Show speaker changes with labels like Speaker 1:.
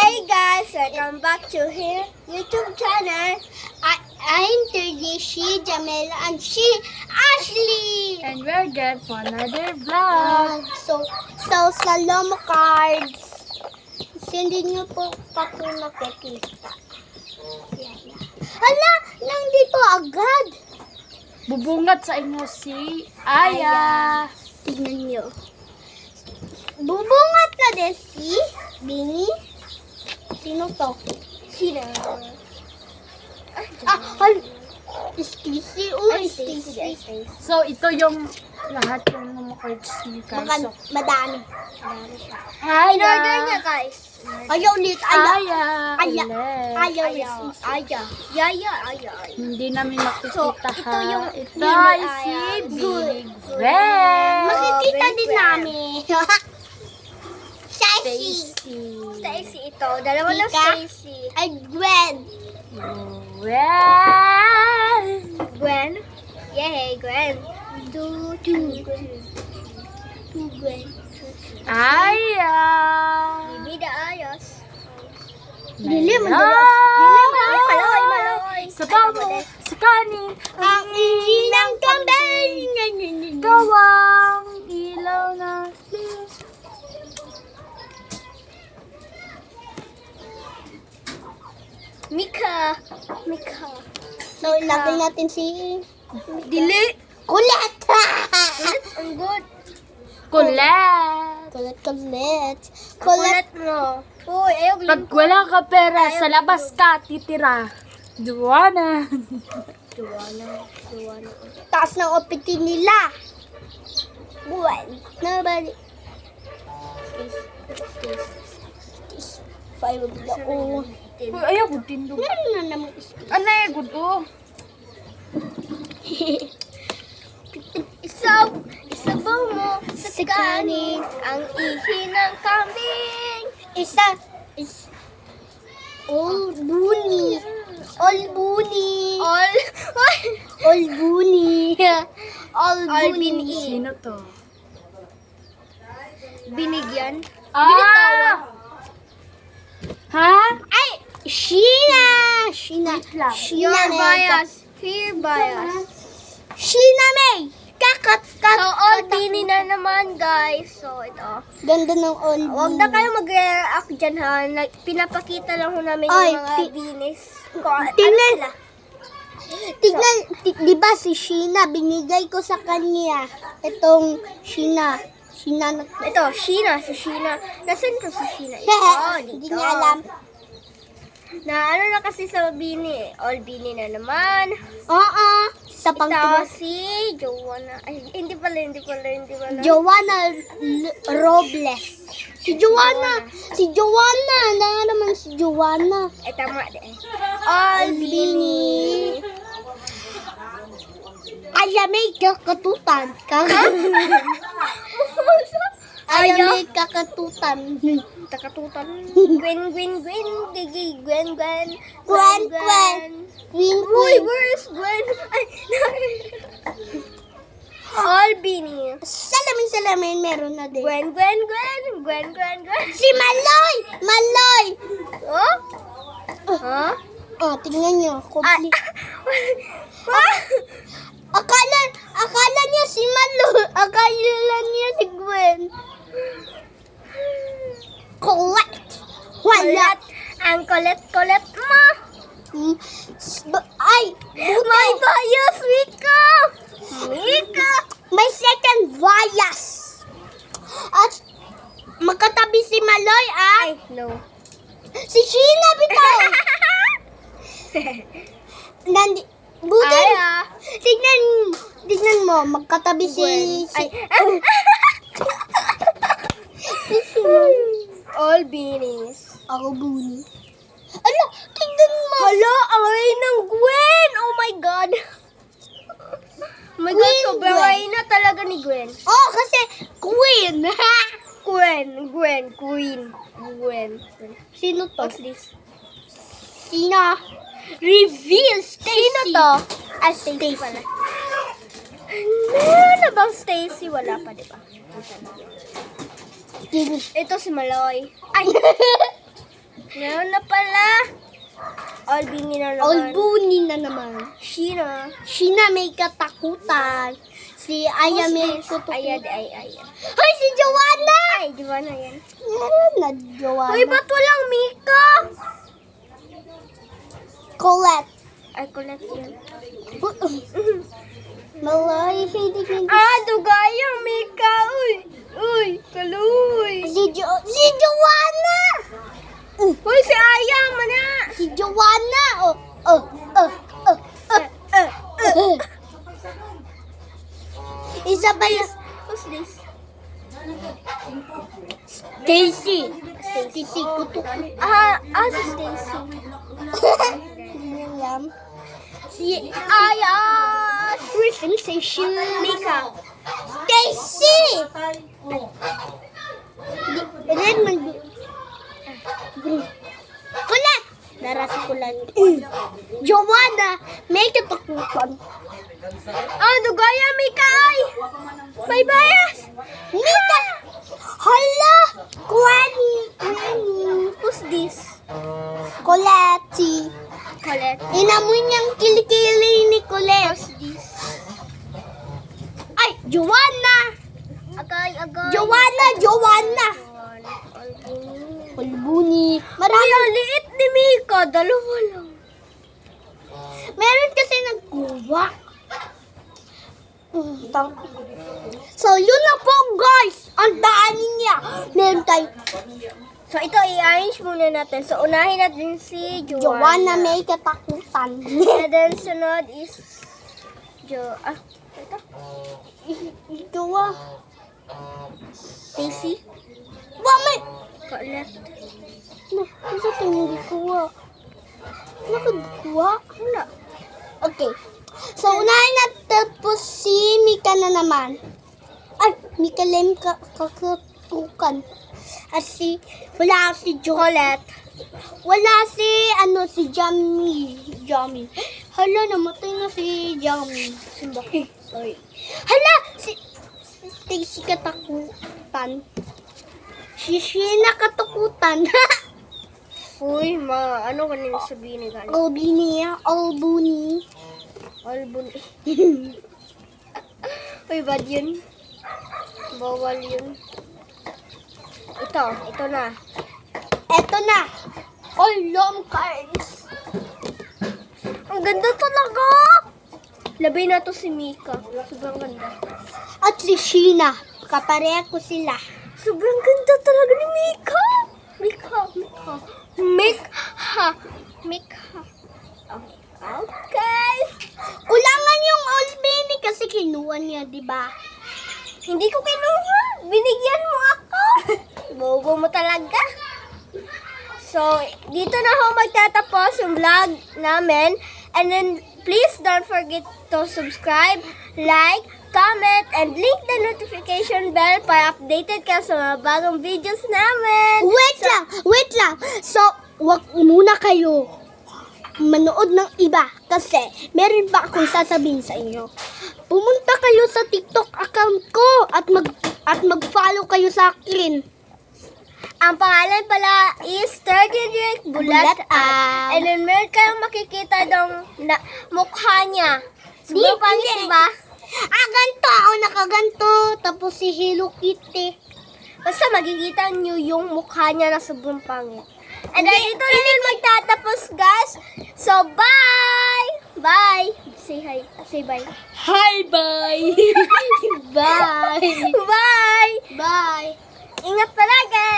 Speaker 1: Hey guys, welcome back to here YouTube channel. I'm Terdishi, Jamila, and she Ashley.
Speaker 2: And we're good for another vlog.
Speaker 1: So Salomo cards. Hindi niyo po pa po nakikita. Hala, nandito agad.
Speaker 2: Bubungat sa inyo si Aya.
Speaker 1: Tignan niyo. Bubungat na din si Bini. Sino to? Sino? Stacy. Stacy.
Speaker 2: So, ito yung lahat yung mga cards ni Carso.
Speaker 1: Madami. Madami siya.
Speaker 2: Aya.
Speaker 1: In-order niya, guys. Ayaw ulit.
Speaker 2: Aya.
Speaker 1: Aya.
Speaker 2: Ulit.
Speaker 1: Ayaw. Yaya.
Speaker 2: Hindi namin makikita
Speaker 1: So, ito yung
Speaker 2: ito
Speaker 1: Bini
Speaker 2: ay
Speaker 1: Aya.
Speaker 2: si
Speaker 1: Good.
Speaker 2: Big Red.
Speaker 1: Makikita
Speaker 2: Big
Speaker 1: din
Speaker 2: Red.
Speaker 1: namin. Stacy. Stacy ito. Dalawa na
Speaker 2: Ika?
Speaker 1: Stacy. Ay, Gwen.
Speaker 2: Gwen.
Speaker 1: Yay, Gwen. Two Gwen.
Speaker 2: Aya.
Speaker 1: Bibi da ayos.
Speaker 2: Dilim.
Speaker 1: Maloy.
Speaker 2: Sa bamo, sa kanin,
Speaker 1: Ang ilang kambing.
Speaker 2: gawang ilaw na.
Speaker 1: Mika. So, ilagay natin si
Speaker 2: Dili.
Speaker 1: Kulit. Ang good.
Speaker 2: Kulet.
Speaker 1: Kulit mo. Uy, ayaw.
Speaker 2: Pag wala ka pera, sa labas ka titira. Duwana.
Speaker 1: Taas ng opiti nila. Buwan. Nabali. Five of the old.
Speaker 2: Uy, ayaw ko tindog.
Speaker 1: Meron na naman
Speaker 2: Ano yung good oh?
Speaker 1: Isabaw mo sa kanin ang ihi ng kambing. All bunny. All bunny.
Speaker 2: Sino to?
Speaker 1: Binigyan.
Speaker 2: Ah! Ha?
Speaker 1: Ay! Sheena.
Speaker 2: Your
Speaker 1: bias. Here bias. Sheena May. So, all bini na naman, guys. So, ito. Ganda ng all bini. Huwag na kayo mag-react dyan, ha. Pinapakita lang ho namin yung mga binis. Tignan, di ba si Sheena, binigay ko sa kanya. Itong Sheena. Ito, Sheena. Nasaan ko si Sheena? Hindi niya alam. Na ano na kasi sa bini, all bini na naman. Sa ito si Joanna. Ay, hindi pala. Joanna Robles. Si Joanna. Na naman si Joanna. Tama din. All bini. Ay, may kakatutan. May kakatutan. Gwen. Uy, where's Gwen? Ay, all bini. Salamin, meron na din. Gwen. Si Maloy! Oh? Huh? Oh, tingnan nyo. Akala niya si Maloy. Akala niya si Gwen. Kulit. Ang kulit mo. Ay! May bias, Mika! May second bias. At magkatabi si Maloy, Ay, no. Si Sheena, bitaw! Buti. Tignan mo, magkatabi si... All beanies. Ako buni. Ala, tignan mo. Hala, aray ng Gwen. Oh my God. Oh my God, sobrang aray na talaga ni Gwen. Oh, kasi Queen. Gwen. Sino to? What's this? Sino? Reveal, Stacy. Sino to? Stacy pala. Meron na bang Stacy? Wala pa, di ba? Ito si Maloy. Ay! Meron na pala. Albini na naman.
Speaker 2: Albuni na naman.
Speaker 1: Sheena.
Speaker 2: Sheena may katakutan. Si Aya may katakutan.
Speaker 1: Ayan.
Speaker 2: Hoy, si Joanna!
Speaker 1: Ay, di ba na yan?
Speaker 2: Meron na Joanna.
Speaker 1: Uy, ba't walang Mika?
Speaker 2: Colette.
Speaker 1: Ay, Colette yan.
Speaker 2: Malay, hindi.
Speaker 1: Dugayang Mika. Uy, kaluy.
Speaker 2: Si Joanna!
Speaker 1: Uy, si Aya, mana.
Speaker 2: Si Joanna! Isa pa yung
Speaker 1: Who's this?
Speaker 2: Stacy. Stacy, kutuk.
Speaker 1: Si Stacy.
Speaker 2: Hindi alam.
Speaker 1: Si Aya.
Speaker 2: Sensation.
Speaker 1: Mika.
Speaker 2: Stacy! Redmond. Colette! Nara si Colette. Joanna, may katakutan.
Speaker 1: Dugaya, Mika. Ay. May bias.
Speaker 2: Mika! Hala! Granny!
Speaker 1: Who's this?
Speaker 2: Colette.
Speaker 1: Colette.
Speaker 2: Inamoy niyang kilikili ni Colette.
Speaker 1: Who's this?
Speaker 2: Ay! Joanna!
Speaker 1: Agay.
Speaker 2: Joanna! Albuni. Marami.
Speaker 1: Ang liit ni Mika. Dalawa lang.
Speaker 2: Meron kasi nagkuha. So, yun na po guys. Ang daanin niya. Meron tayo.
Speaker 1: So, ito i-arrange muna natin. So, unahin natin si Joanna.
Speaker 2: Joanna may katakutan.
Speaker 1: And then, sunod is ito?
Speaker 2: Jowa.
Speaker 1: Stacy.
Speaker 2: Wamay.
Speaker 1: Colette.
Speaker 2: Isa ito hindi kuha. Nakagkuha?
Speaker 1: Wala.
Speaker 2: Okay. So, unahin natin po si Mika na naman. Ay, Mika Lem kakatukan. At wala si
Speaker 1: Colette.
Speaker 2: Wala si Jamie. Hala, namatay na si Jamie. Sorry. Hala, si Stacy katakutan. Si Sheena katakutan.
Speaker 1: Uy, ano kanina sabihin ni Gani?
Speaker 2: Albuni.
Speaker 1: Albun. Uy, bad yun. Bawal yun. Ito na.
Speaker 2: Eto na. Long cards.
Speaker 1: Ang ganda talaga! Labi na to si Mika. Sobrang ganda.
Speaker 2: At si Sheena. Kapareha ko sila.
Speaker 1: Sobrang ganda talaga ni Mika. Mika. Okay.
Speaker 2: Kulangan yung Albini kasi kinuha niya, di ba?
Speaker 1: Hindi ko kinuha. Binigyan mo ako. Bobo mo talaga. So, dito na ako magtatapos yung vlog namin. And then, please don't forget to subscribe, like, comment, and link the notification bell para updated ka sa mga bagong videos namin.
Speaker 2: Wait lang. So, wag muna kayo manood ng iba kasi meron pa akong sasabihin sa inyo. Pumunta kayo sa TikTok account ko at mag-follow kayo sa akin.
Speaker 1: Ang pangalan pala is 30 Drink Bulat
Speaker 2: Bulat
Speaker 1: Out.
Speaker 2: Out.
Speaker 1: And then meron kayong makikita ng mukha niya. Sobrang pangit, diba?
Speaker 2: Ganto. Ako nakaganto. Tapos si Hello Kitty.
Speaker 1: Basta makikita nyo yung mukha niya na sobrang pangit. And then ito na rin magtatapos, guys. So, bye! Bye! Say hi. Say bye.
Speaker 2: Hi, bye! Bye!
Speaker 1: Bye!
Speaker 2: Bye!
Speaker 1: Ingat palagi!